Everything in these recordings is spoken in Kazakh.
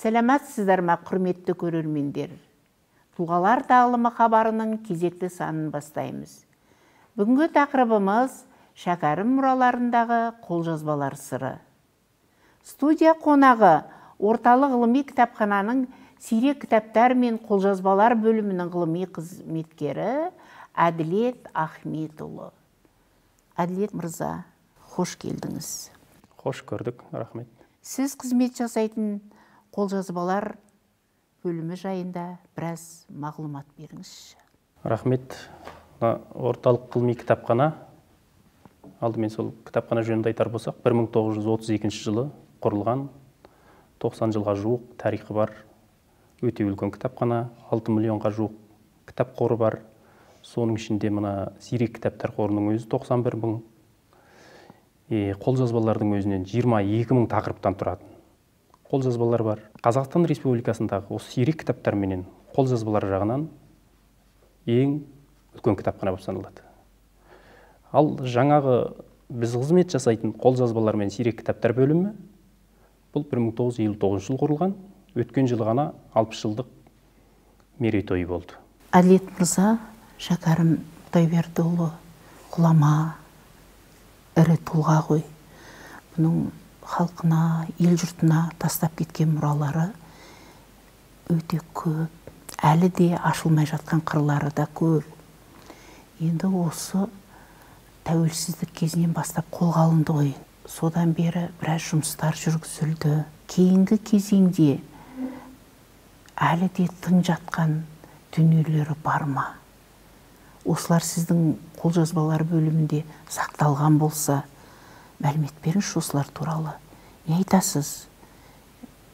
Сәлематсыздар ма, құрметті көрермендер. Тұлғалар тағылымы хабарының кезекті санын бастаймыз. Бүгінгі тақырыбымыз шәкәрім мұраларындағы қолжазбалар сыры. Студия қонағы орталық ғылыми кітапхананың сирек кітаптар мен қолжазбалар бөлімінің ғылыми қызметкері Әділет Ахметұлы. Әділет мырза, қош келдіңіз. Қош көрдік, рахмет. Сіз қызмет жасайтын қолжазбалар бөлімі жайында біраз мағлұмат беріңізші. Рахмет. Орталық ғылыми кітапхана, алдымен сол кітапхана жөнінде айтар болсақ, 1932 жылы құрылған, 90 жылға жуық тарихы бар, өте үлкен кітапхана, 6 миллионға жуық кітап қоры бар. Соның ішінде мына сирек кітаптар қорының өзі 91 мың, қолжазбалардың өзінен 22 мың тақырыптан тұратын қолжазбалар бар. Қазақстан Республикасындағы осы сирек кітаптар менен қолжазбалар жағынан ең үлкен кітапхана болып саналады. Ал жаңағы біз қызмет жасайтын қолжазбалар мен сирек кітаптар бөлімі бұл 1959 жыл құрылған, өткен жылы ғана 60 жылдық мерейтойы болды. Әділет мырза, Шәкәрім Құдайбердіұлы ғұлама, ірі тұлға ғой. Бұның халқына, ел жұртына тастап кеткен мұралары өте көп, әлі де ашылмай жатқан қырлары да көп. Енді осы тәуелсіздік кезінен бастап қолға алынды ғой. Содан бері біраз жұмыстар жүргізілді. Кейінгі кезеңде әлі де тың жатқан дүниелері бар ма? Осылар сіздің қолжазбалар бөлімінде сақталған болса, мәлімет беріңізші осылар туралы. Не айтасыз?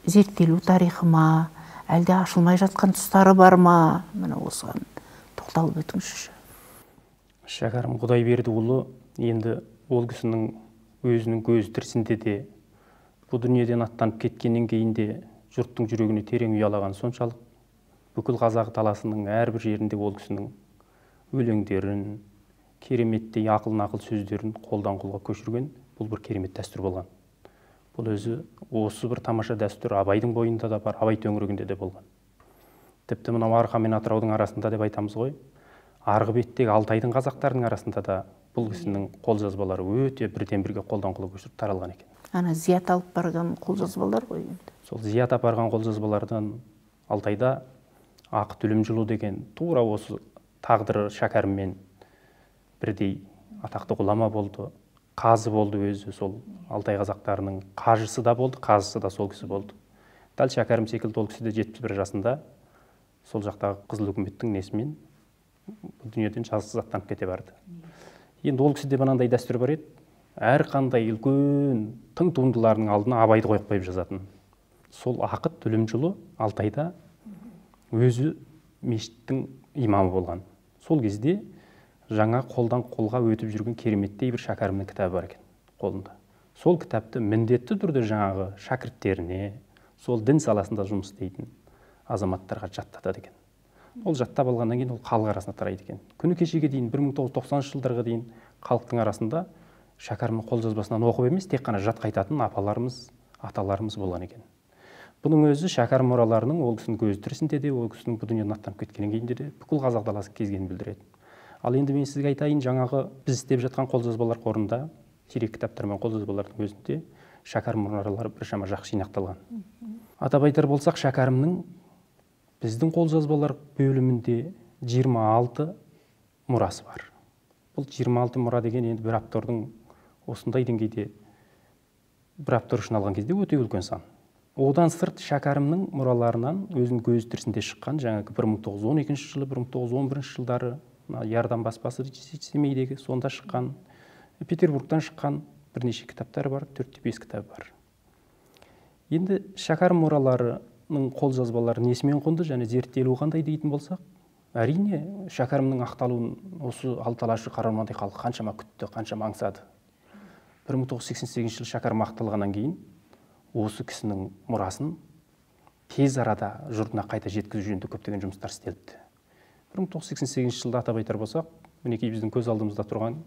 Зерттелу тарихы ма, әлде ашылмай жатқан тұстары бар ма? Міне осыған тоқталып өтіңізші. Шәкәрім Құдайбердіұлы енді ол кісінің өзінің көзі тірісінде де, бұл дүниеден аттанып кеткеннен кейін де жұрттың жүрегіне терең ұялаған соншалық, бүкіл қазақ даласының әрбір жерінде ол кісінің өлеңдерін, кереметтей ақыл-нақыл сөздерін қолдан қолға көшірген, бұл бір керемет дәстүр болған. Бұл өзі осы бір тамаша дәстүр Абайдың бойында да бар, Абай төңірегінде де болған. Тіпті мынау Арқа мен Атыраудың арасында деп айтамыз ғой, арғы беттегі Алтайдың қазақтарының арасында да бұл кісінің қолжазбалары өте бірден бірге қолдан қолға көшіріп таралған екен. Ана Зият алып барған қолжазбалар ғой енді. Сол Зият апарған қолжазбалардан Алтайда Ақ Төлемжұлы деген тура осы тағдыры Шәкәріммен бірдей атақты ғұлама болды, қазы болды өзі, сол Алтай қазақтарының қажысы да болды, қазысы да сол кісі болды. Дәл Шәкәрім секілді ол кісі де 71 жасында сол жақтағы Қызыл үкіметтің несімен дүниеден жазықсыз аттанып кете барды. Енді ол кісіде мынандай дәстүр бар еді, әрқандай үлкен тың туындыларының алдына Абайды қойып жазатын. Сол Ақыт Төлемжұлы Алтайда өзі мешіттің имамы болған. Сол кезде жаңа қолдан қолға өтіп жүрген кереметтей бір Шәкәрімнің кітабы бар екен қолында. Сол кітапты міндетті түрде жаңағы шәкірттеріне, сол дін саласында жұмыс істейтін азаматтарға жаттатады екен. Ол жаттап алғаннан кейін ол халық арасына тарайды екен. Күні кешеге дейін 1990 жылдарға дейін халықтың арасында Шәкәрімнің қолжазбасынан оқып емес, тек қана жат қайтатын апаларымыз, аталарымыз болған екен. Бұның өзі Шәкәрім мұраларының ол кісінің көзі тірісінде де, ол кісінің бұл дүниеден аттанып кеткеннен кейін де бүкіл қазақ даласын кезгенін білдіреді. Ал енді мен сізге айтайын, жаңағы біз істеп жатқан қолжазбалар қорында, сирек кітаптар мен қолжазбалардың өзінде Шәкәрім мұралары біршама жақсы жинақталған. Атап айтар болсақ, Шәкәрімнің біздің қолжазбалар бөлімінде 26 мұрасы бар. Бұл 26 мұра деген енді бір автордың осындай деңгейде бір автор үшін алған кезде өте үлкен сан. Одан сырт Шәкәрімнің мұраларынан өзінің көзі тірісінде шыққан жаңағы 1912 жылы, 1911 жылдары Ярдан баспасы Семейдегі сонда шыққан, Петербургтан шыққан бірнеше кітаптар бар, 4-5 кітап бар. Енді Шәкәрім мұраларының қолжазбалары несімен құнды және зерттелуі қандай дейтін болсақ, әрине Шәкәрімнің ақталуын осы алталашы қарамандай халық қаншама күтті, қаншама аңсады. 1988 жылы Шәкәрім ақталғаннан кейін осы кісінің мұрасын тез арада жұртына қайта жеткізу жөнінде көптеген жұмыстар істелді. 1988 жылда атап айтар болсақ, мінекей біздің көз алдымызда тұрған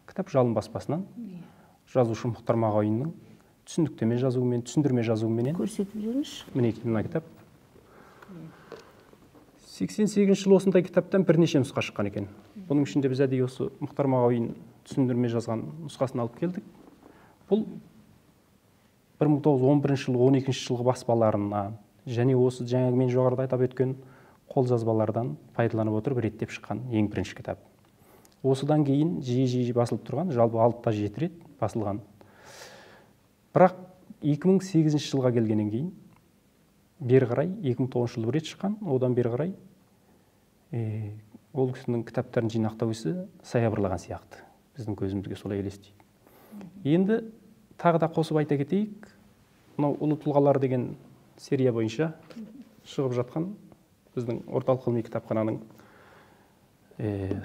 кітап Жалын баспасынан жазушы Мұхтар Мағауиннің түсіндіктеме жазуымен, түсіндірме жазуыменен. Көрсетіп жіберіңізші. Мінекей мына кітап. 88 жыл осындай кітаптан бірнеше нұсқа шыққан екен. Бұның ішінде біз әдейі осы Мұхтар Мағауин түсіндірме жазған нұсқасын алып келдік. Бұл 1911 жылы 12 жылғы баспаларынан және осы жаңағы мен жоғарыда атап өткен қолжазбалардан пайдаланып отырып реттеп шыққан ең бірінші кітап. Осыдан кейін жиі басылып тұрған, жалпы 6-7 рет басылған. Бірақ 2008 жылға келгеннен кейін бері қарай 2009 жылы бір рет шыққан, одан бері қарай ол кісінің кітаптарын жинақтау ісі саябырлаған сияқты. Біздің көзімізге солай елестейді. Енді тағы да қосып айта кетейік, мынау ұлы тұлғалар деген серия бойынша шығып жатқан біздің орталық ғылыми кітапхананың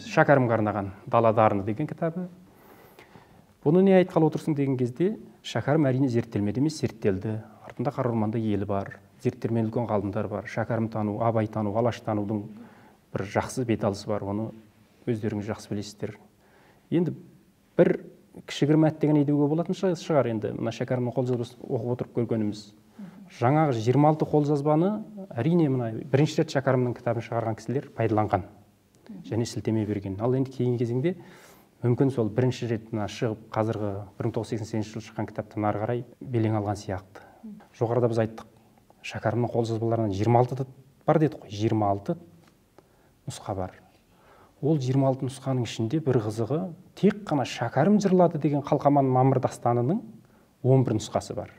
шәкәрімге арнаған «Дала дарыны» деген кітабы. Бұны не айтқалы отырсың деген кезде, шәкәрім әрине зерттелмеді емес, зерттелді. Артында қара орманда елі бар, зерттелмей үлкен ғалымдар бар. Шәкәрім тану, Абай тану, Алаш танудың бір жақсы беталысы бар, оны өздеріңіз жақсы білесіздер. Енді бір кішігірім әттеген деуге болатын шығар енді мына шәкәрімнің қолжазбасын оқып отырып көргеніміз. Жаңағы 26 қолжазбаны әрине мына бірінші рет шәкәрімнің кітабын шығарған кісілер пайдаланған және сілтеме берген. Ал енді кейінгі кезеңде мүмкін сол бірінші рет шығып қазіргі 1988 жылы шыққан кітаптан ары қарай белең алған сияқты. Жоғарыда біз айттық, шәкәрімнің қолжазбаларынан 26 бар дедік қой, 26 нұсқа бар. Ол 26 нұсқаның ішінде бір қызығы тек қана шәкәрім жырлады деген қалқаман мамыр дастанының 11 нұсқасы бар.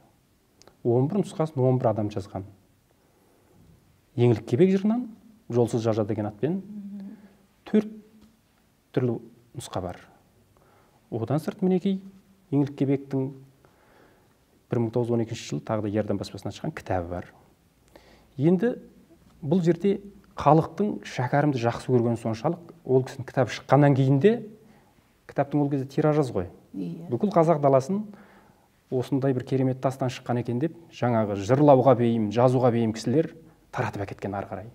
11 нұсқасын 11 адам жазған. Еңлік кебек жырынан жолсыз жажа деген атпен 4 түрлі нұсқа бар. Одан сырт мінекей Еңлік кебектің 1912 жылы тағы да Ердан баспасынан шыққан кітабы бар. Енді бұл жерде халықтың шәкәрімді жақсы көрген соншалық, ол кісінің кітабы шыққаннан кейін де кітаптың ол кезде тиражы аз ғой. Бүкіл қазақ даласын осындай бір керемет тастан шыққан екен деп, жаңағы жырлауға бейім, жазуға бейім кісілер таратып әкеткен ары қарай.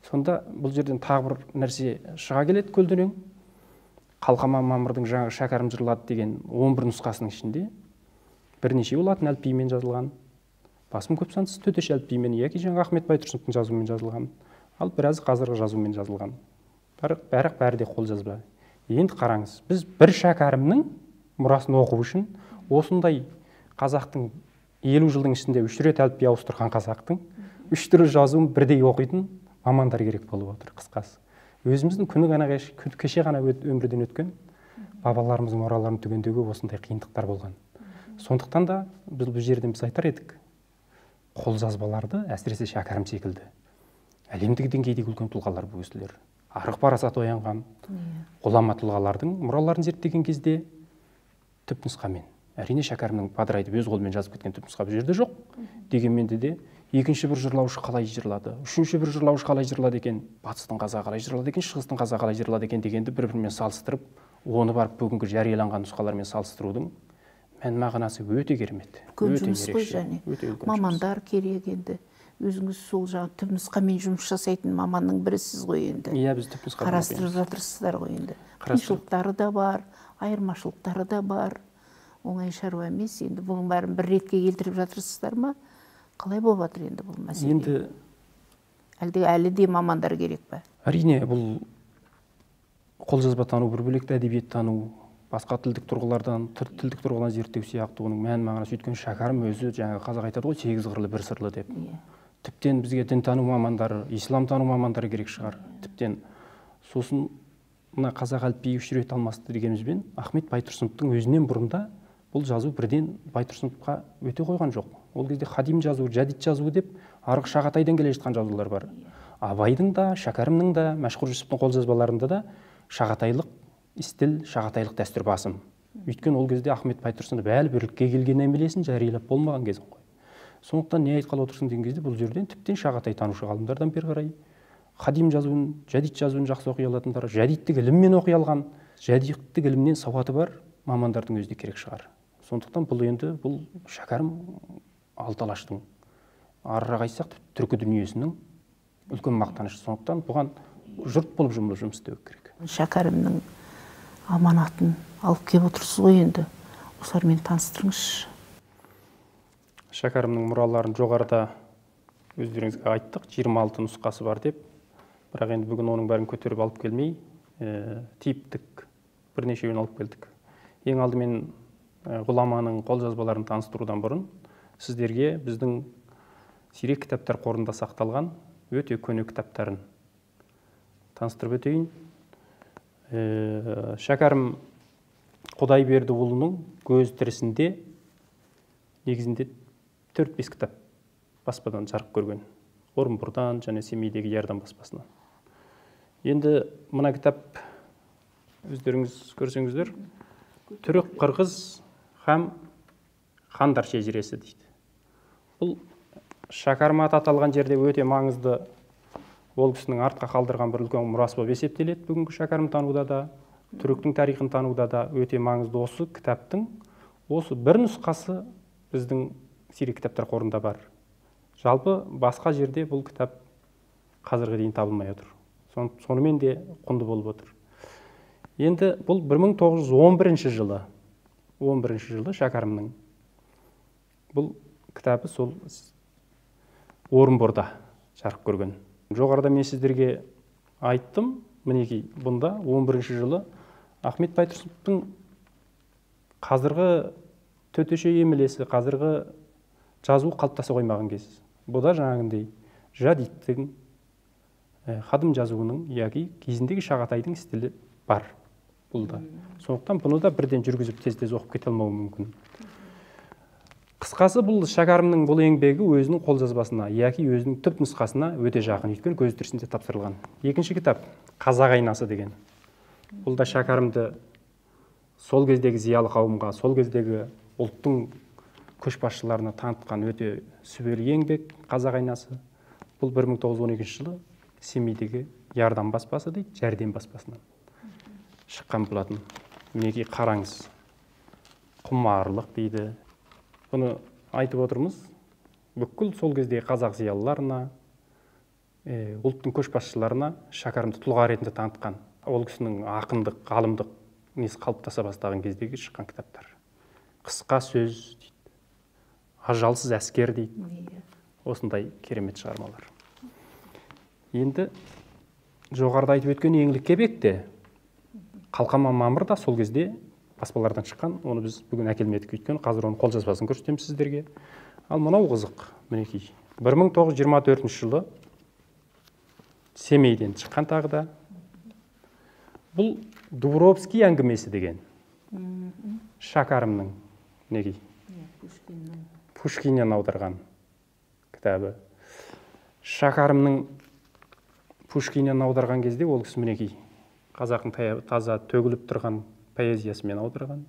Сонда бұл жерден тағы бір нәрсе шыға келеді көлденең. Қалқаман мамырдың жаңағы шәкәрім жырлады деген 11 нұсқасының ішінде бірнешеуі латын әліпбиімен жазылған, басым көп сансыз төтеш әліпбиімен яки жаңағы Ахмет Байтұрсыновтың жазуымен жазылған, ал біразы қазіргі жазуымен жазылған. Бәрі де қолжазба. Енді қараңыз, біз бір шәкәрімнің мұрасын оқу үшін осындай қазақтың 50 жылдың ішінде 3 рет әліпби ауыстырған қазақтың 3 түрлі жазуын бірдей оқитын мамандар керек болып отыр, қысқасы. Өзіміздің кеше ғана өмірден өткен бабаларымыздың мұраларын түгендеуге осындай қиындықтар болған. Сондықтан да бұл жерден біз айтар едік, қолжазбаларды әсіресе шәкәрім секілді әлемдік деңгейдегі үлкен тұлғалар бұл кісілер арық парасат оянған ғұлама тұлғалардың мұраларын зерттеген кезде түпнұсқамен, әрине шәкәрімнің бадырайтып өз қолымен жазып кеткен түпнұсқа бұл жерде жоқ, дегенмен де екінші бір жырлаушы қалай жырлады, үшінші бір жырлаушы қалай жырлады екен, батыстың қазағы қалай жырлады екен, шығыстың қазағы қалай жырлады екен дегенді бір-бірімен салыстырып, оны барып бүгінгі жарияланған нұсқалармен салыстырудың мән мағынасы өте керемет. Үлкен жұмыс қой және. Мамандар керек енді. Өзіңіз сол жаңағы түпнұсқамен жұмыс жасайтын маманның бірісіз ғой енді. Иә, біз түпнұсқа қарастырып жатырсыздар ғой енді. Қиыншылықтары да бар, айырмашылықтары да бар. Оңай шаруа емес. Енді бұның бәрін бір ретке келтіріп жатырсыздар ма? Қалай болып жатыр енді бұл мәселе? Енді әлі де мамандар керек пе? Әрине, бұл қолжазба тану бір бөлек, әдебиет тану, басқа тілдік тұрғыдан зерттеу сияқты оның мән мағынасы. Өйткені шәкәрім өзі жаңағы қазақ айтады ғой, 8 қырлы бір сырлы деп. Тіптен бізге дінтану мамандары, ислам тану мамандары керек шығар. Тіптен сосын мына қазақ әліпбиі 3 рет алмасты дегенімізбен Ахмет Байтұрсыновтың өзінен бұрында бұл жазу бірден Байтұрсыновқа өте қойған жоқ. Ол кезде хадим жазуы, жәдид жазуы деп арғы Шағатайдан келе жатқан жазулар бар. Абайдың да, шәкәрімнің да, Мәшһүр Жүсіптің қолжазбаларында да шағатайлық стиль, шағатайлық дәстүр басым. Өйткені ол кезде Ахмет Байтұрсынов әлі бірлікке келген әмелесін жариялап болмаған кезің ғой. Сондықтан не айтқалы отырсың деген кезде бұл жерден тіптен шағатай танушы ғалымдардан бері қарай хадим жазуын, жәдид жазуын жақсы оқи алатындар, жәдидтік іліммен оқи алған, жәдидтік ілімнен сауаты бар мамандардың өзі де керек шығар. Сондықтан бұл енді бұл шәкәрім алты алаштың арырақ айтсақ түркі дүниесінің үлкен мақтанышы. Сондықтан бұған жұрт болып жұмыс істеу керек. Шәкәрімнің аманатын алып келіп отырсыз ғой енді. Осылармен таныстырыңызшы. Шәкәрімнің мұраларын жоғарыда өздеріңізге айттық, 26 нұсқасы бар деп. Бірақ енді бүгін оның бәрін көтеріп алып келмей, типтік бірнешеуін алып келдік. Ең алдымен ғұламаның қолжазбаларын таныстырудан бұрын сіздерге біздің сирек кітаптар қорында сақталған өте көне кітаптарын таныстырып өтейін. Шәкәрім Құдайбердіұлының көз тірісінде негізінде 4-5 кітап баспадан жарық көрген. Орынбордан және Семейдегі Ярдан баспасынан. Енді мына кітап өздеріңіз көрсеңіздер, түрік қырғыз һәм хандар шежіресі дейді. Бұл Шәкәрім аты аталған жерде өте маңызды, ол кісінің артқа қалдырған бір үлкен мұрасы болып есептеледі. Бүгінгі Шәкәрім тануда да, түріктің тарихын тануда да өте маңызды осы кітаптың осы бір нұсқасы біздің сирек кітаптар қорында бар. Жалпы басқа жерде бұл кітап қазірге дейін табылмай отыр. Сонымен де құнды болып отыр. Енді бұл 1911 жылы, 11 жылы Шәкәрімнің бұл кітабы сол Орынборда жарық көрген. Жоғарыда мен сіздерге айттым, мінекей бұнда 11 жылы Ахмет Байтұрсыновтың қазіргі төтеше емлесі, қазіргі жазу қалыптаса қоймаған кез. Бұда жаңағындай жадиттің, хадым жазуының, яғни кезіндегі Шағатайдың стилі бар бұлда. Сондықтан бұны да бірден жүргізіп тез-тез оқып кете алмауы мүмкін. Қысқасы бұл Шәкәрімнің бұл еңбегі өзінің қолжазбасына, яғни өзінің түп нұсқасына өте жақын, өйткені көз тірісінде тапсырылған. Екінші кітап Қазақ айнасы деген. Бұл да Шәкәрімді сол кездегі зиялы қауымға, сол кездегі ұлттың көшбасшыларына танытқан өте сүбелі еңбек Қазақ айнасы. Бұл 1912 жылы Семейдегі Ярдан баспасы дейді, Жәрдем баспасынан шыққан болатын. Мінекей қараңыз, құмарлық дейді. Бұны айтып отырмыз, бүкіл сол кездегі қазақ зиялыларына, ұлттың көшбасшыларына Шәкәрімді тұлға ретінде танытқан. Ол кісінің ақындық, ғалымдық несі қалыптаса бастаған кездегі шыққан кітаптар. Қысқа сөз дейді, ажалсыз әскер дейді. Осындай керемет шығармалар. Енді жоғарыда айтып өткен еңлік кебек те, Қалқаман мамыр да сол кезде баспалардан шыққан. Оны біз бүгін әкелмедік, өйткені қазір оның қолжазбасын көрсетеміз сіздерге. Ал мынау қызық, мінекей. 1924 жылы Семейден шыққан тағы да. Бұл Дубровский әңгімесі деген. Шәкәрімнің, мінекей, Пушкиннен аударған кітабы. Шәкәрімнің Пушкиннен аударған кезде ол кісі мінекей қазақтың таза төгіліп тұрған поэзиясымен аударған.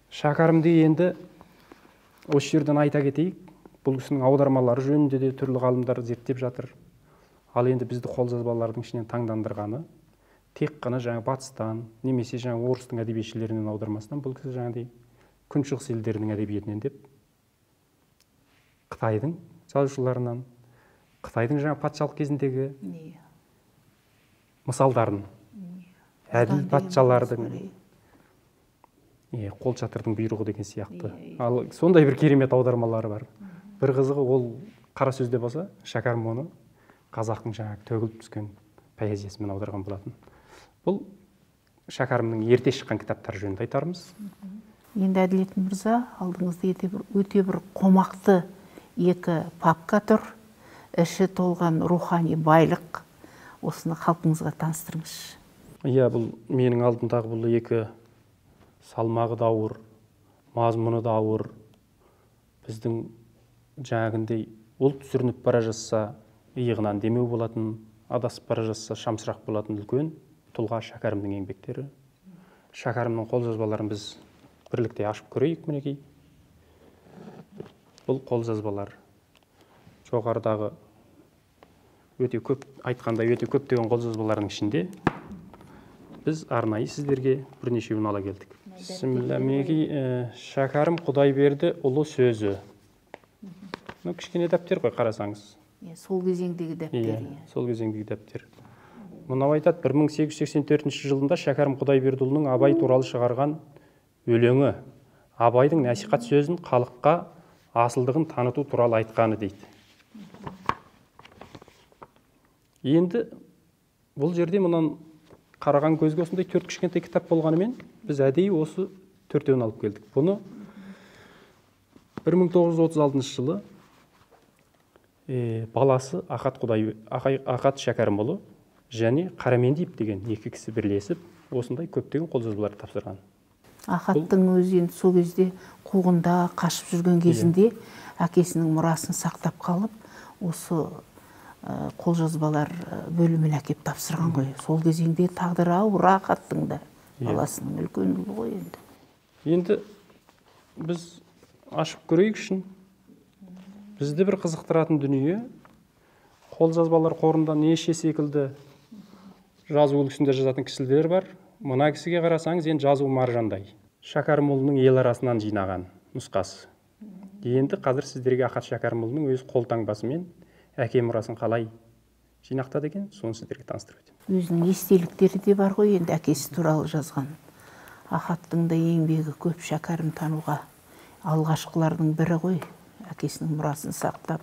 Шәкәрімді енді осы жерден айта кетейік, бұл кісінің аудармалары жөнінде де түрлі ғалымдар зерттеп жатыр. Ал енді бізді қолжазбалардың ішінен таңдандырғаны тек қана жаңа батыстан, немесе жаңа орыстың әдебиетшілерінен аудармасынан, бұл кісі жаңағыдай күншығыс елдерінің әдебиетінен деп, Қытайдың жазушыларынан, Қытайдың жаңа патшалық кезіндегі мысалдарын, әділ патшалардың, Қолшатырдың бұйрығы деген сияқты. Ал сондай бір керемет аудармалары бар. Бір қызығы, ол қара сөзде болса, Шәкәрім оны қазақтың жаңағы төгіліп түскен поэзиясымен аударған болатын. Бұл Шәкәрімнің ерте шыққан кітаптары жөнінде айтармыз. Енді Әділет мырза, алдыңызда өте бір қомақты екі папка тұр. Іші толған рухани байлық. Осыны халқыңызға таныстырыңыз. Иә, бұл менің алдымдағы бұл екі салмағы да ауыр, мазмұны да ауыр. Біздің жаңағындай ұлт сүрініп бара жатса, иығынан демеу болатын, адасып бара жатса, шамшырақ болатын үлкен тұлға Шәкәрімнің еңбектері. Шәкәрімнің қолжазбаларын біз бірлікте ашып көрейік, мінекей. Бұл қолжазбалар жоғарыдағы өте көп, айтқанда өте көп деген қолжазбалардың ішінде біз арнайы сіздерге бірнешеуін ала келдік. Мінекей Шәкәрім Құдайбердіұлы сөзі. Кішкене дәптер қой, қарасаңыз. Сол кезеңдегі дәптер. Сол кезеңдегі дәптер. Мынау айтады, 1884 жылында Шәкәрім Құдайбердіұлының Абай туралы шығарған өлеңі, Абайдың насихат сөзін халыққа асылдығын таныту туралы айтқаны дейді. Енді бұл жерде мұнан қараған көзге осындай 4 кішкентай кітап болғанымен, біз әдейі осы 4-еуін алып келдік. Бұны 1936 жылы баласы Ахат Шәкәрімұлы және Қарамендиев деген 2 кісі бірлесіп, осындай көптеген қолжазбаларды тапсырған. Ахаттың өзі сол кезде қуғында қашып жүрген кезінде әкесінің мұрасын сақтап қалып, осы қолжазбалар бөлімін әкеп тапсырған ғой. Сол кезеңде тағдыры ауыр Ахаттың да, баласының үлкен ұлы ғой енді. Енді біз ашып көрейік үшін, бізді бір қызықтыратын дүние, қолжазбалар қорында неше секілді жазу үлгісінде жазатын кісілер бар. Мына кісіге қарасаңыз, енді жазу маржандай. Шәкәрімұлының ел арасынан жинаған нұсқасы. Енді қазір сіздерге Ахат Шәкәрімұлының өз қолтаңбасымен әке мұрасын қалай жинақтады екен, соны сіздерге таныстырып өтемін. Өзінің естеліктері де бар ғой, енді әкесі туралы жазған. Ахаттың да еңбегі көп, Шәкәрім тануға алғашқылардың бірі ғой, әкесінің мұрасын сақтап.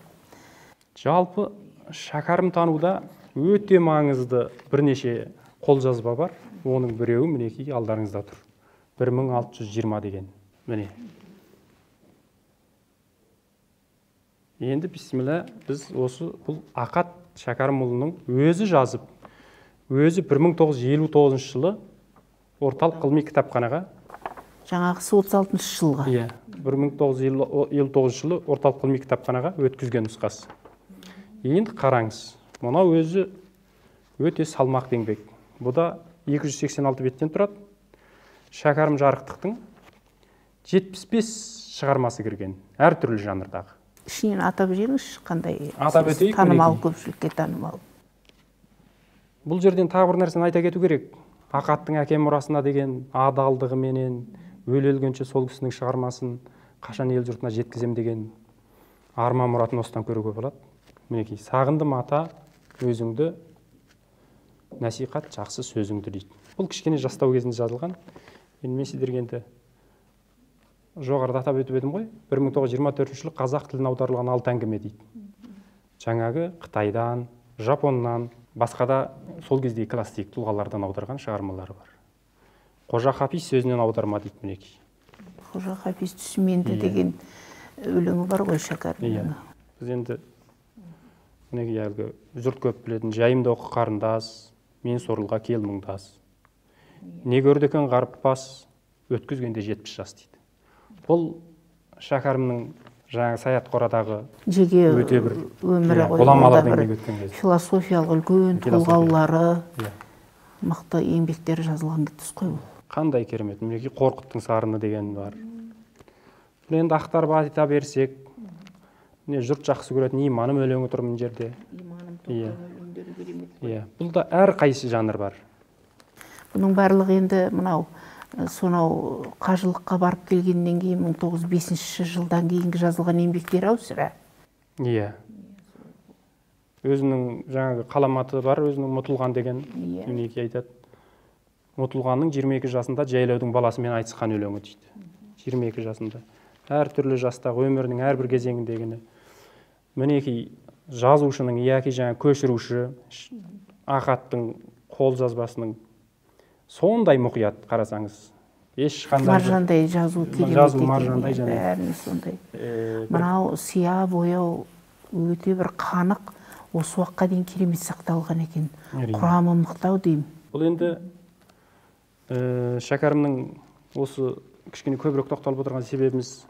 Жалпы Шәкәрім тануда өте маңызды бірнеше қолжазба бар. Оның біреуі мінекей алдарыңызда тұр. 1620 деген. Міне. Енді бисмилла, біз осы бұл Ахат Шәкәрімұлының өзі жазып, өзі 1959 жылы орталық ғылыми кітапханаға, Жаңағысы 36 жылға. 1959 жылы орталық ғылыми кітапханаға өткізген нұсқасы. Енді қараңыз, мұнау өзі өте салмақты еңбек. Бұл да 286 беттен тұрады. Шәкәрім жарықтықтың 75 шығармасы кірген, әртүрлі жанрдағы. Ішінен атап жеңізші, қандай танымал, көпшілікке танымал. Бұл жерден тағы бір нәрсені айта кету керек. Ахаттың әке мұрасына деген адалдығы менен өлгенше сол кісінің шығармасын қашан ел жұртына жеткізем деген арман мұратын осыдан көруге болады. Мінекей, сағындым ата өзіңді, насихат жақсы сөзіңді дейді. Бұл кішкене жастау кезінде жазылған. Мен сіздерге енді жоғарыда атап өтіп едім ғой, 1924 жылы қазақ тіліне аударылған 6 әңгіме дейді. Жаңағы Қытайдан, Жапоннан, басқа да сол кездегі классик тұлғалардан аударған шығармалары бар. Қожа Хафиз сөзінен аударма дейді мінекей. Қожа Хафиз түсіменді деген өлеңі бар ғой Шәкәрімнің. Біз енді мінекей әлгі жұрт көп білетін жайымды оқы қарындас, мен сорлыға кел мұңдас. Не көрді екен ғарып-бас, өткізгенде 70 жас дейді. Бұл Шәкәрімнің жаңағы Саят Қорадағы жеке өмірі ғой, философиялық үлкен толғаулары, мықты еңбектері жазылған кетіс қой. Қандай керемет, мінекей Қорқыттың сарыны деген бар. Енді ақтарып айта берсек, жұрт жақсы көретін иманым өлеңі тұр мына жерде. Бұл да әр қайсы жанр бар. Бұның барлығы енді мынау сонау қажылыққа барып келгеннен кейін 1905 жылдан кейінгі жазылған еңбектер ау сірә. Өзінің жаңағы қаламаты бар, өзінің Мұтылған деген мінекей айтады. Мұтылғанның 22 жасында жайлаудың баласымен айтысқан өлеңі дейді. 22 жасында. Әртүрлі жастағы өмірінің әрбір кезеңіндегіні. Мінекей жазушының яки жаңа көшіруші Ахаттың қолжазбасының сондай мұқият қарасаңыз. Маржандай жазу керемет. Жазу маржандай және. Бәріне сондай. Мынау сия бояу өте бір қанық, осы уақытқа дейін керемет сақталған екен. Құрамы мықтау деймін. Бұл енді Шәкәрімнің осы кішкене көбірек тоқталып отырған себебіміз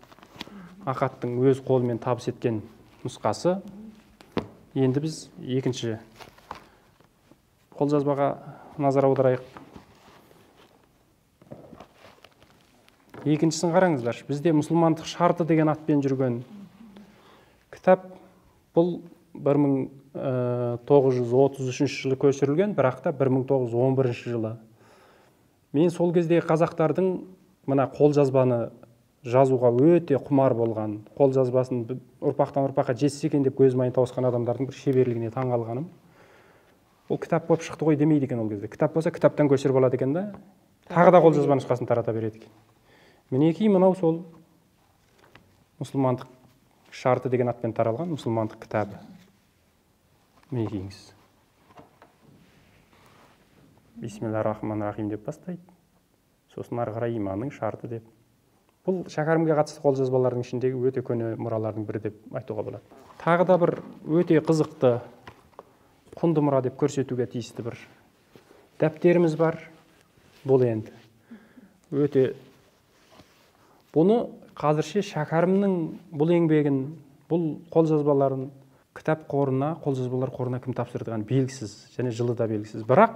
Ахаттың өз қолымен табыс еткен нұсқасы. Енді біз екінші қолжазбаға назар аударайық. Екіншісін қараңыздар. Бізде мұсылмандық шарты деген атпен жүрген кітап. Бұл 1933 жылы көшірілген, бірақ та 1911 жылы. Мен сол кездегі қазақтардың мына қолжазбаны жазуға өте құмар болған, қолжазбасын ұрпақтан ұрпаққа жетсе екен деп көз майын тауысқан адамдардың бір шеберлігіне таң қалғаным. Ол кітап болып шықты ғой демейді екен ол кезде. Кітап болса, кітаптан көшіріп алады екен да, тағы да қолжазба нұсқасын тарата береді екен. Мінекей мынау сол мұсылмандық шарты деген атпен таралған мұсылмандық кітабы. Мінекейіңіз. Бисмиллахир-рахманир-рахим деп бастайды. Сосын ары қарай иманның шарты деп. Бұл шәкәрімге қатысты қолжазбалардың ішіндегі өте көне мұралардың бірі деп айтуға болады. Тағы да бір өте қызықты, құнды мұра деп көрсетуге тиісті бір дәптеріміз бар. Бұл енді өте бұны қазірше шәкәрімнің бұл еңбегін, бұл қолжазбаларын кітап қорына, қолжазбалар қорына кім тапсырдыған белгісіз, және жылы да белгісіз. Бірақ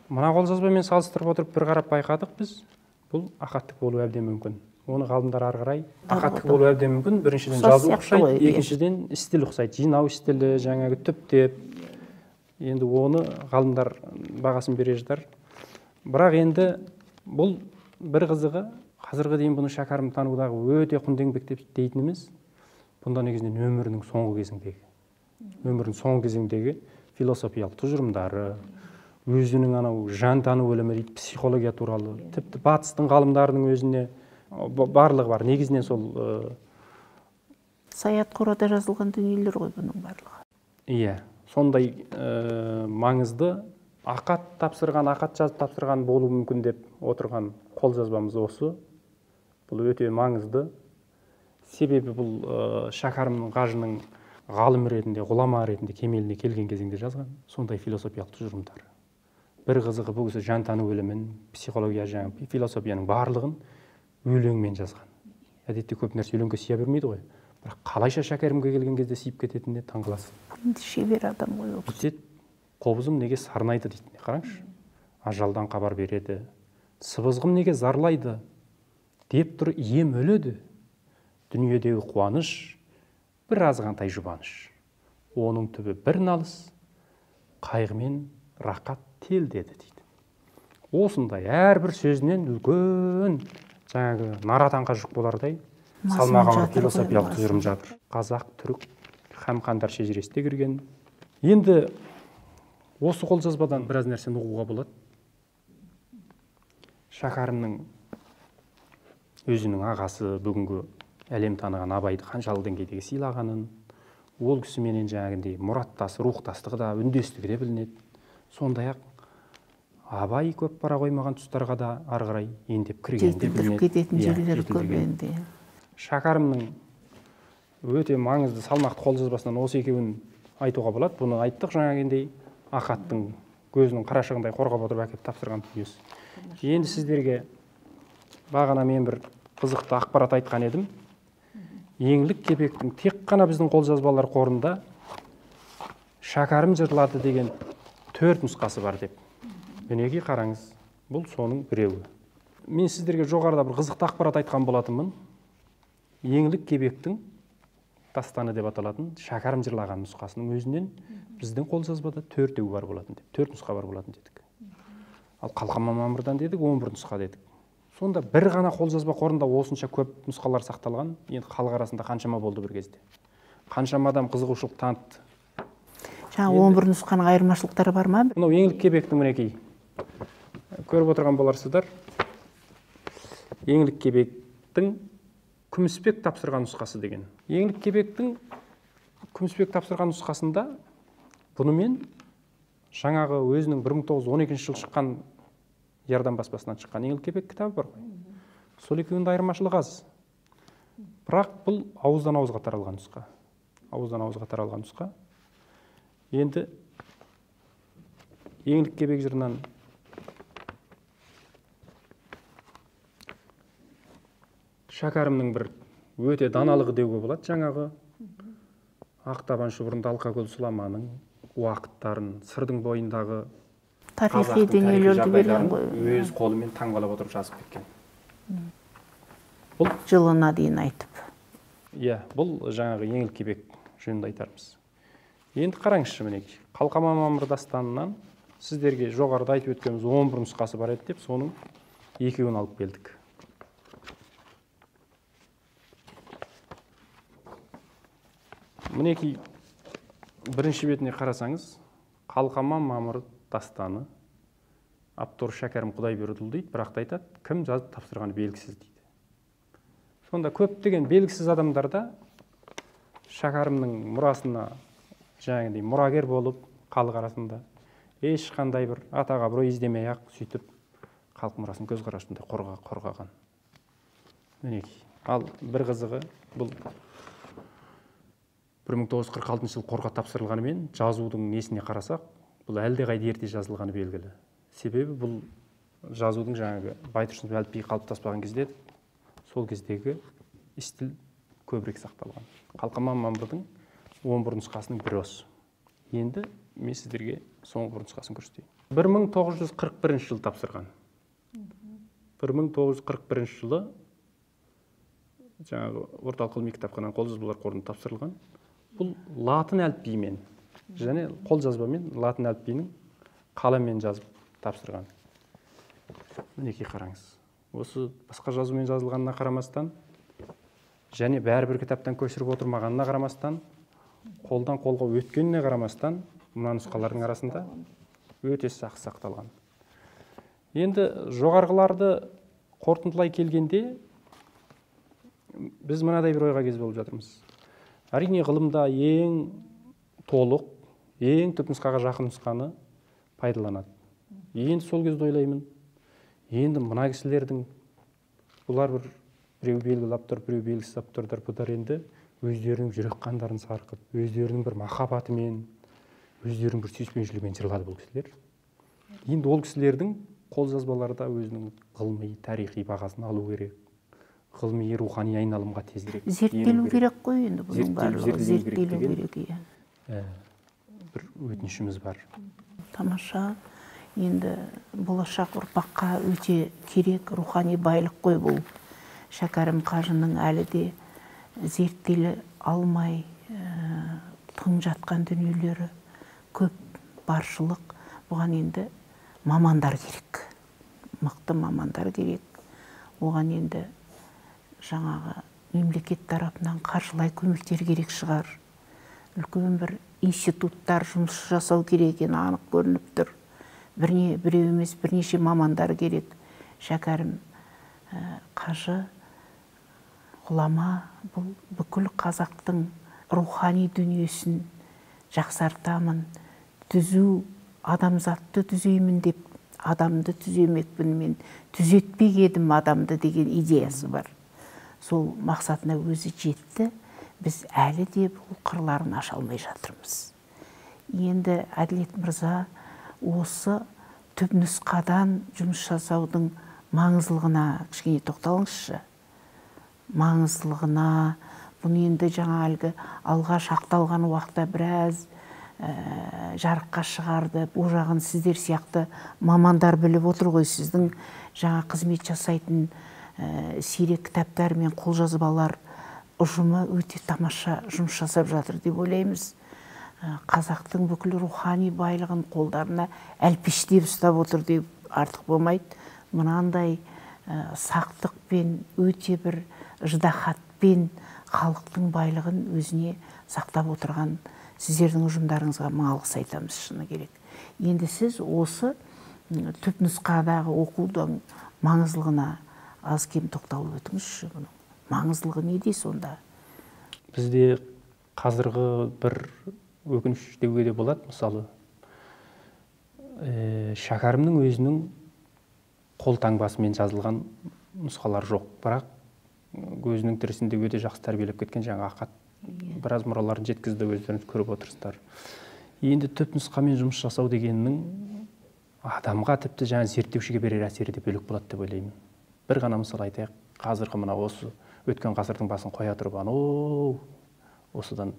мына қолжазбамен салыстырып отырып бір қарап байқадық біз, бұл ахаттық болуы әбден мүмкін. Оны ғалымдар ары қарай ахаттық болуы әбден мүмкін. Біріншіден жазу ұқсайды, екіншіден стиль ұқсайды, жинау стилі, жаңағы түптеп. Енді оны ғалымдар бағасын бере жатар. Бірақ енді бұл бір қызығы, қазіргі дейін бұны шәкәрім танудағы өте құнды еңбек деп дейтініміз, бұнда негізінен өмірінің соңғы кезеңдегі философиялық тұжырымдары, өзінің анау жан тану ілімі дейді, психология туралы, тіпті батыстың ғалымдарының өзіне барлығы бар. Негізінен сол Саят Қорада жазылған дүниелер ғой бұның барлығы. Иә, сондай маңызды ақат жазып тапсырған болуы мүмкін деп отырған қолжазбамыз осы. Бұл өте маңызды. Себебі бұл шәкәрімнің қажының ғалым ретінде, ғұлама ретінде кемеліне келген кезеңде жазған сондай философиялық тұжырымдар. Бір қызығы бұл кісі жан тану ілімін, психология, жаңағы философияның барлығын өлеңмен жазған. Әдетте көп нәрсе өлеңге сия бермейді ғой. Бірақ қалайша шәкәрімге келген кезде сиіп кететініне таңғаласың. Шебер адам ғой ол. Сөйтеді, қобызым неге сарнайды дейді. Қараңызшы. Ажалдан хабар береді. Сыбызғым неге зарлайды? Деп тұр ием өледі. Дүниедегі қуаныш, бір азғантай жұбаныш. Оның түбі бір налыс, қайғымен рақат телдеді дейді. Осындай әрбір сөзінен үлкен жаңағы наратанға жүк болардай салмаған философиялық тұжырым жатыр. Қазақ, түрік һәм қандар шежіресіне кірген. Енді осы қолжазбадан біраз нәрсені ұғуға болады. Шәкәрімнің өзінің ағасы бүгінгі әлем таныған Абайды қаншалық деңгейдегі сыйлағанын, ол кісіменен жаңағындай мұраттас, рухтастығы да, үндестігі де білінеді. Сондай-ақ Абай көп бара қоймаған тұстарға да ары қарай ендеп кірген де білінеді. Кететін жерлер көп енді. Шәкәрімнің өте маңызды салмақты қолжазбасынан осы екеуін айтуға болады. Бұны айттық жаңағындай ахаттың көзінің қарашығындай қорғап отырып әкеп тапсырған дүниесі. Енді сіздерге бағана мен бір қызықты ақпарат айтқан едім. Еңлік кебектің тек қана біздің қолжазбалар қорында Шәкәрім жырлады деген 4 нұсқасы бар деп. Мінекей қараңыз, бұл соның біреуі. Мен сіздерге жоғарыда бір қызықты ақпарат айтқан болатынмын. Еңлік кебектің дастаны деп аталатын Шәкәрім жырлаған нұсқасының өзінен біздің қолжазбада 4-еу бар болатын деп, 4 нұсқа бар болатын дедік. Ал Қалқаман Мамырдан дедік, 11 нұсқа дедік. Сонда бір ғана қолжазба қорында осынша көп нұсқалар сақталған. Енді халық арасында қаншама болды бір кезде. Қаншама адам қызығушылық танытты. Жаңа 11 нұсқаның айырмашылықтары бар ма? Мынау Еңлік кебектің мінекей. Көріп отырған боларсыздар. Еңлік кебектің Күмісбек тапсырған нұсқасы деген. Еңлік кебектің Күмісбек тапсырған нұсқасында бұнымен жаңағы өзінің 1912 жыл шыққан Ярдан баспасынан шыққан Еңлік кебек кітабы бар ғой. Сол екеуінде айырмашылық аз. Бірақ бұл ауыздан ауызға таралған нұсқа. Ауыздан ауызға таралған нұсқа. Енді Еңлік кебек жырынан Шәкәрімнің бір өте даналығы деуге болады. Жаңағы ақтабан шұбырында Алқакөл сұламаның уақыттарын, сырдың бойындағы тарихи дүниелерді берген ғой. Өз қолымен таңбалап отырып жазып кеткен. Бұл жылына дейін айтып. Иә, бұл жаңағы Еңлік кебек жөнінде айтармыз. Енді қараңызшы мінекей. Қалқаман Мамыр дастанынан сіздерге жоғарыда айтып өткеніміз 11 нұсқасы бар еді деп, соның 2-еуін алып келдік. Мінекей бірінші бетіне қарасаңыз, Қалқаман Мамыр дастаны автор Шәкәрім Құдайбердіұлы дейді, бірақ та айтады, кім жазып тапсырғаны белгісіз дейді. Сонда көптеген белгісіз адамдарда шәкәрімнің мұрасына жаңағыдай мұрагер болып халық арасында ешқандай бір атақ абырой іздемей ақ сөйтіп халық мұрасын көзқарасында қорғаған. Мінекей. Ал бір қызығы, бұл 1946 жылы қорға тапсырылғанымен жазудың несіне қарасақ, бұл әлдеқайда ерте жазылғаны белгілі. Себебі бұл жазудың жаңағы Байтұрсынов әліпбиі қалыптаспаған кезде сол кездегі стиль көбірек сақталған. Қалқаман Мамырдың 11 нұсқасының бірі осы. Енді мен сіздерге соңғы бір нұсқасын көрсетейін. 1941 жылы тапсырған. 1941 жылы жаңағы орталық ғылыми кітапхананың қолжазбалар қорында тапсырылған. Бұл латын әліпбиімен және қолжазбамен латын әліпбиінің қаламмен жазып тапсырған. Мінекей қараңыз. Осы басқа жазумен жазылғанына қарамастан және бәрібір кітаптан көшіріп отырмағанына қарамастан, қолдан қолға өткеніне қарамастан, мына нұсқалардың арасында өте сақ сақталған. Енді жоғарғыларды қорытындылай келгенде біз мынадай бір ойға кез болып жатырмыз. Әрине ғылымда ең толық, ең түпнұсқаға жақын нұсқаны пайдаланады. Енді сол кезде ойлаймын, енді мына кісілердің бұлар біреу белгілап тұр, біреу белгісіз тұрдар, бұлар енді өздерінің жүрек қандарын сарқып, өздерінің бір махаббатымен, өздерінің бір сүйіспеншілігімен жырлады бұл кісілер. Енді ол кісілердің қолжазбаларда өзінің ғылыми, тарихи бағасын алу керек. Ғылыми, рухани айналымға тезірек зерттелу керек қой, енді бұның барлығы зерттелу керек. Бір өтінішіміз бар. Тамаша. Енді болашақ ұрпаққа өте керек рухани байлық қой бұл. Шәкәрім қажының әлі де зерттеле алмай тың жатқан дүниелері көп, баршылық. Бұған енді мамандар керек. Мықты мамандар керек. Оған енді жаңағы мемлекет тарапынан қаржылай көмектер керек шығар. Үлкен бір институттар жұмыс жасау керек екені анық көрініп тұр. Біреу емес, бірнеше мамандар керек. Шәкәрім қажы, ғұлама, бұл бүкіл қазақтың рухани дүниесін жақсартамын, түзу, адамзатты түзеймін деп, адамды түземекпін, мен түзетпек едім адамды деген идеясы бар. Сол мақсатына өзі жетті. Біз әлі де бұл қырларын аша алмай жатырмыз. Енді Әділет мырза осы түпнұсқадан жұмыс жасаудың маңыздылығына кішкене тоқталыңызшы. Маңыздылығына, бұны енді жаңа әлгі алғаш ақталған уақытта біраз жарыққа шығарды. Ол жағын сіздер сияқты мамандар біліп отыр ғой. Сіздің жаңа қызмет жасайтын сирек кітаптар мен қолжазбалар ұжымы өте тамаша жұмыс жасап жатыр деп ойлаймыз. Қазақтың бүкіл рухани байлығын қолдарына әлпештеп ұстап отыр деп артық болмайды. Мынандай сақтықпен, өте бір ждахатпен халықтың байлығын өзіне сақтап отырған сіздердің ұжымдарыңызға мың алғыс айтамыз, шыны керек. Енді сіз осы түпнұсқадағы оқудың маңыздылығына аз кем тоқталып өтіңізші. Бұның маңыздылығы неде сонда? Бізде қазіргі бір өкініш деуге де болады. Мысалы, Шәкәрімнің өзінің қолтаңбасымен жазылған нұсқалар жоқ, бірақ өзінің тірісінде өте жақсы тәрбиелеп кеткен жаңа Ақат біраз мұраларын жеткізді, өздеріңіз көріп отырсыздар. Енді түпнұсқамен жұмыс жасау дегеннің адамға тіпті жаңа зерттеушіге берер әсері де бөлек болады деп ойлаймын. Бір ғана мысал айтайық. Қазіргі мына осы өткен ғасырдың басын қоя тұрып, осыдан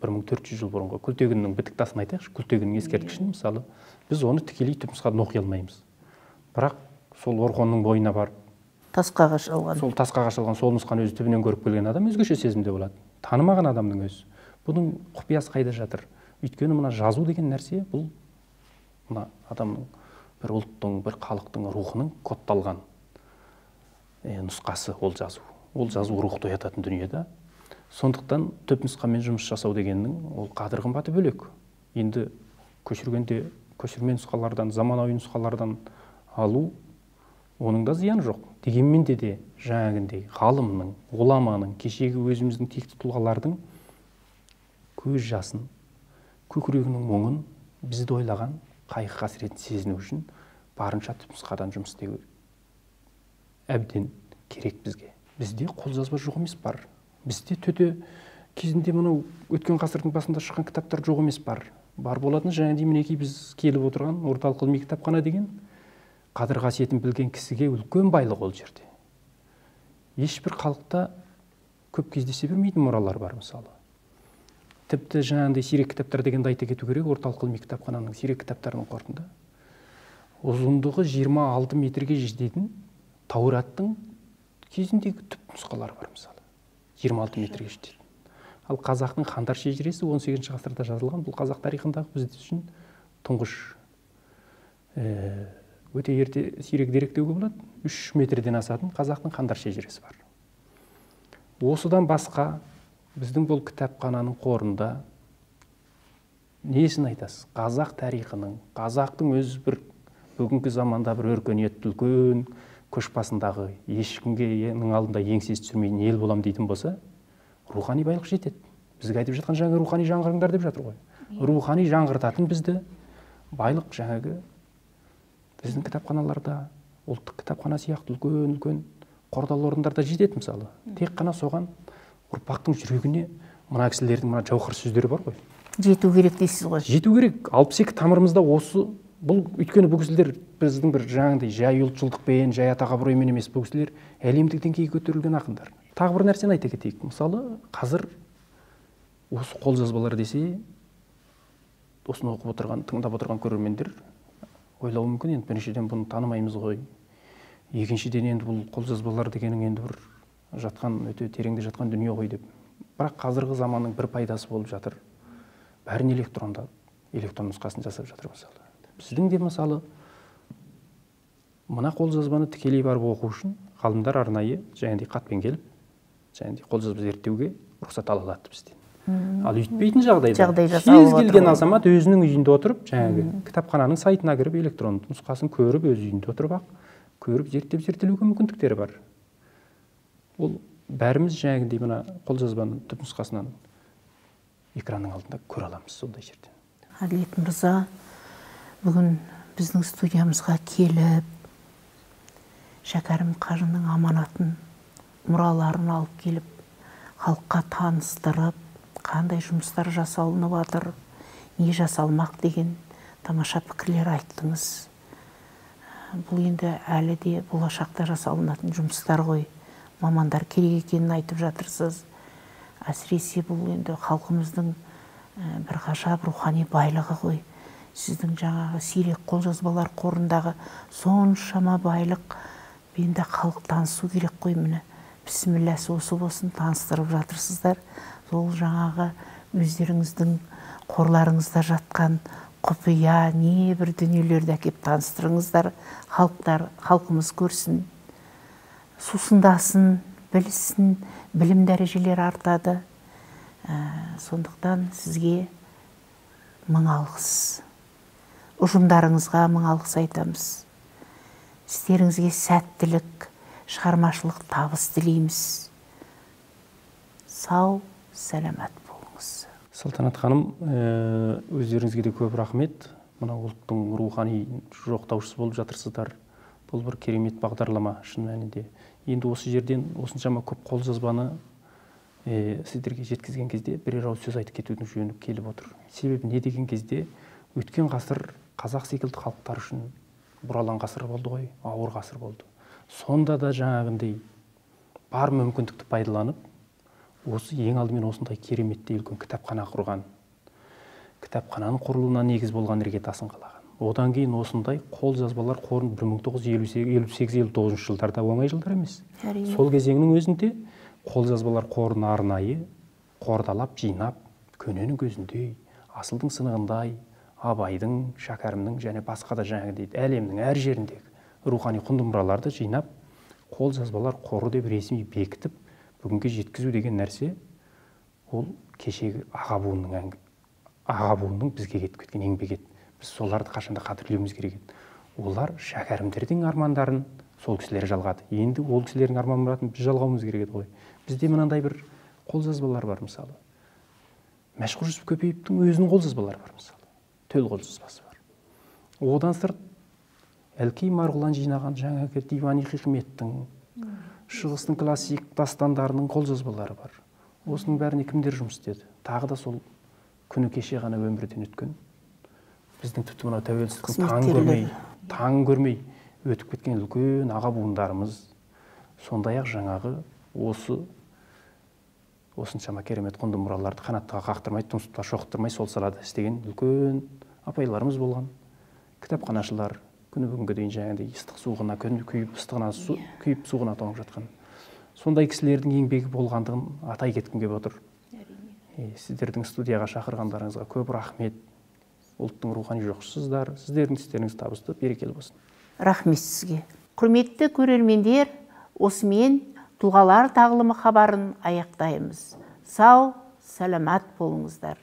1400 жыл бұрынғы Күлтегіннің бітік тасын айтайықшы. Күлтегіннің ескерткішін мысалы біз оны тікелей түпнұсқадан оқи алмаймыз. Бірақ сол Орхонның бойына барып, тасқа қашалған, сол тасқа қашалған сол нұсқаны өзі түбінен көріп келген адам өзгеше сезімде болады. Танымаған адамның өзі. Бұның құпиясы қайда жатыр? Өйткені мына жазу деген нәрсе бұл мына адамның бір ұлттың, бір халықтың рухының кодталған нұсқасы ол жазу. Ол жазу рухты оятатын дүниеде. Сондықтан түпнұсқамен жұмыс жасау дегеннің ол қадір қымбаты бөлек. Енді көшірме нұсқалардан, заманауи нұсқалардан алу оның да зияны жоқ. Дегенмен де жаңағындай ғалымның, ғұламаның, кешегі өзіміздің текті тұлғалардың көз жасын, көкірегінің мұңын, бізді ойлаған қайғы қасіретін сезіну үшін барынша түпнұсқадан жұмыс істеу әбден керек бізге. Бізде қолжазба жоқ емес бар. Бізде төте кезінде мынау өткен ғасырдың басында шыққан кітаптар жоқ емес бар. Бар болатын жаңағыдай мінекей біз келіп отырған орталық ғылыми кітапхана деген қадір қасиетін білген кісіге үлкен байлық ол жерде. Ешбір халықта көп кездесе бермейтін мұралар бар мысалы. Тіпті жаңағыдай сирек кітаптар дегенді айта кету керек. Орталық ғылыми кітапхананың сирек кітаптарының қорытында ұзындығы 26 метрге жететін Таураттың кезіндегі түпнұсқалары бар мысалы. 26 метрге жететін. Ал қазақтың хандар шежіресі 18 ғасырда жазылған. Бұл қазақ тарихындағы біз үшін тұңғыш өте ерте сирек дерек деуге болады. 3 метрден асатын қазақтың хандар шежіресі бар. Осыдан басқа біздің бұл кітапхананың қорында несін айтасыз? Қазақ тарихының, қазақтың өз бір бүгінгі заманда бір өркениетті үлкен көш басындағы ешкімнің алдында еңсесі түсірмейтін ел болам дейтін болса, рухани байлық жетеді. Бізге айтып жатқан жаңа рухани жаңғырыңдар деп жатыр ғой. Рухани жаңғыртатын бізді байлық жаңағы біздің кітапханаларда, ұлттық кітапхана сияқты үлкен қордалы орындарда жетеді мысалы. Тек қана соған ұрпақтың жүрегіне мына кісілердің мына жауһар сөздері бар ғой. Жету керек дейсіз ғой. Жету керек. 62 тамырымызда осы бұл өйткені бұл кісілер біздің бір жаңағыдай жай ұлтшылдықпен, жай атақ абыроймен емес, бұл кісілер әлемдік деңгейге көтерілген ақындар. Тағы бір нәрсені айта кетейік. Мысалы, қазір осы қолжазбалар десе, осыны оқып отырған, тыңдап отырған көрермендер ойлауы мүмкін, енді біріншіден бұны танымаймыз ғой. Екіншіден енді бұл қолжазбалар дегенің енді бір жатқан өте тереңде жатқан дүние ғой деп. Бірақ қазіргі заманның бір пайдасы болып жатыр. Бәрін электрон нұсқасын жасап жатыр мысалы. Біздің де мысалы мына қолжазбаны тікелей барып оқу үшін ғалымдар арнайы жаңағыдай хатпен келіп, жаңағыдай қолжазба зерттеуге рұқсат ала алады бізден. Ал үйтпейтін жағдайда кез келген азамат өзінің үйінде отырып, жаңағы кітапхананың сайтына кіріп, электронды нұсқасын көріп, өз үйінде отырып көріп зерттелуге мүмкіндіктері бар. Ол бәріміз жаңағыдай мына қолжазбаның түпнұсқасынан экранның алдында көре аламыз сондай жерден. Әділет мырза, бүгін біздің студиямызға келіп, Шәкәрім қажының аманатын, мұраларын алып келіп, халыққа таныстырып, қандай жұмыстар жасалынып жатыр, не жасалмақ деген тамаша пікірлер айттыңыз. Бұл енді әлі де болашақта жасалынатын жұмыстар ғой. Мамандар керек екенін айтып жатырсыз. Әсіресе бұл енді халқымыздың бір ғажап рухани байлығы ғой. Сіздің жаңағы сирек қолжазбалар қорындағы соншама байлық енді халық танысу керек қой. Міне бісмілләсі осы болсын, таныстырып жатырсыздар. Сол жаңағы өздеріңіздің қорларыңызда жатқан құпия не бір дүниелерді әкеп таныстырыңыздар. Халқымыз көрсін, сусындасын, білсін, білім дәрежелері артады. Сондықтан сізге мың алғыс. Ұжымдарыңызға мың алғыс айтамыз. Істеріңізге сәттілік, шығармашылық табыс тілейміз. Сау, сәлемет болыңыз. Салтанат ханым, өздеріңізге де көп рахмет. Мына ұлттың рухани жоқтаушысы болып жатырсыздар. Бұл бір керемет бағдарлама шын мәнінде. Енді осы жерден осыншама көп қолжазбаны сіздерге жеткізген кезде бірер ауыз сөз айтып кетудің жөні келіп отыр. Себебі не деген кезде өткен ғасыр қазақ секілді халықтар үшін бұралаң ғасыр болды ғой, ауыр ғасыр болды. Сонда да жаңағындай бар мүмкіндікті пайдаланып, осы ең алдымен осындай кереметті үлкен кітапхана құрған. Кітапхананың құрылуына негіз болған іргетасын қалаған. Одан кейін осындай қолжазбалар қорын 1958-59 жылдарда оңай жылдар емес. Сол кезеңнің өзінде қолжазбалар қорын арнайы қордалап, жинап, көненің көзіндей, асылдың сынығындай, Абайдың, Шәкәрімнің және басқа да жаңағыдай әлемнің әр жеріндегі рухани құнды мұраларды жинап, қолжазбалар қоры деп ресми бекітіп, бүгінге жеткізу деген нәрсе ол кешегі аға буынның бізге кеткен еңбек еді. Біз соларды қашанда қадірлеуіміз керек еді. Олар Шәкәрімдердің армандарын сол кісілер жалғады. Енді ол кісілердің арман мұратын біз жалғауымыз керек еді ғой. Бізде мынандай бір қолжазбалар бар мысалы. Мәшһүр Жүсіп өзінің қолжазбалары бар, мысалы төл қолжазбасы бар. Одан сырт Әлкей Марғұлан жинаған жаңағы Дивани Хикметтің, шығыстың классик дастандарының қолжазбалары бар. Осының бәріне кімдер жұмыс істеді? Тағы да сол күні кеше ғана өмірден өткен, біздің тіпті мына тәуелсіздіктің таң көрмей өтіп кеткен үлкен аға буындарымыз, сондай-ақ жаңағы осыншама керемет құнды мұраларды қанаттыға қақтырмай, тұмсықтыға шоқтырмай сол салада істеген үлкен апайларымыз болған. Кітапханашылар күні бүгінге дейін жаңағыдай ыстық суығына күйіп, ыстығына күйіп, суығына тоңып жатқан. Сондай кісілердің еңбегі болғандығын атай кеткім келіп отыр. Сіздердің студияға шақырғандарыңызға көп рахмет. Ұлттың рухани жоқшысыздар. Сіздердің істеріңіз табысты, берекелі болсын. Рахмет сізге. Құрметті көрермендер, осымен тұлғалар тағылымы хабарын аяқтаймыз. Сау, саламат болыңыздар.